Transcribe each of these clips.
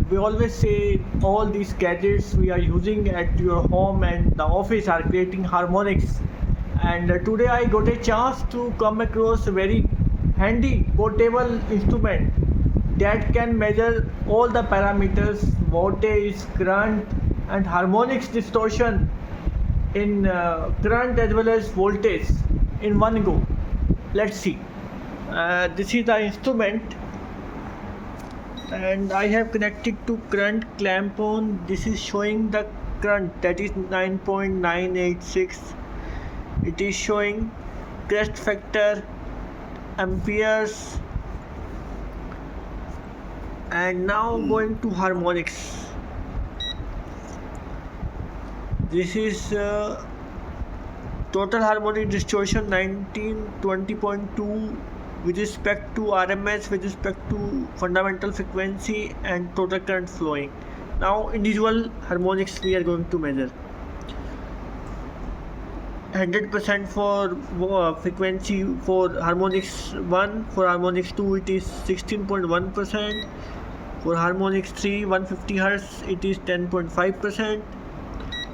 we always say all these gadgets we are using at your home and the office are creating harmonics. And today I got a chance to come across a very handy portable instrument that can measure all the parameters, voltage, current, and harmonics distortion in current as well as voltage in one go. Let's see. This is the instrument, and I have connected to current clamp on. This is showing the current, that is 9.986. It is showing crest factor, amperes, and now going to harmonics. This is total harmonic distortion 1920.2 with respect to RMS, with respect to fundamental frequency and total current flowing. Now individual harmonics we are going to measure. 100% for frequency for harmonics 1, for harmonics 2 it is 16.1%, for harmonics 3 150 Hz it is 10.5%,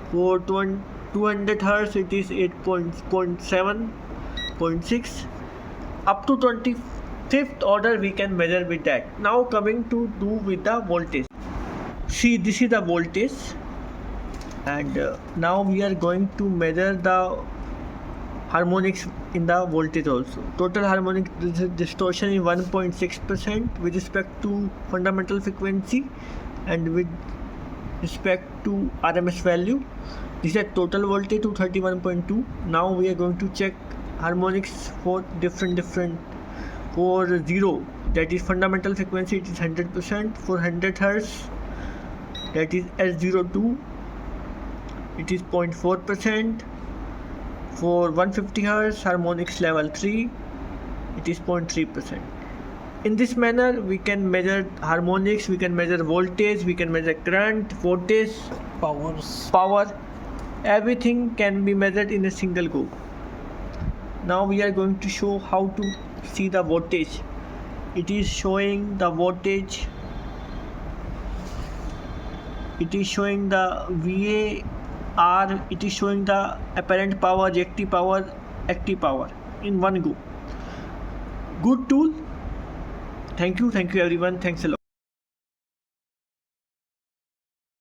for 200 Hz it is 8.7.6, up to 25th order we can measure with that. Now coming to do with the voltage. See, this is the voltage, and now we are going to measure the harmonics in the voltage also. Total harmonic distortion is 1.6% with respect to fundamental frequency and with respect to RMS value. This is total voltage to 31.2. Now we are going to check harmonics for different for 0, that is fundamental frequency, it is 100%. For 100 Hz, that is S02, it is 0.4%. For 150 Hz harmonics level 3, it is 0.3%. In this manner we can measure harmonics, we can measure voltage, we can measure current, voltage, power, everything can be measured in a single go. Now we are going to show how to see the voltage. It is showing the voltage, it is showing the VAR, it is showing the apparent power, reactive power, active power in one go. Good tool. Thank you everyone. Thanks a lot.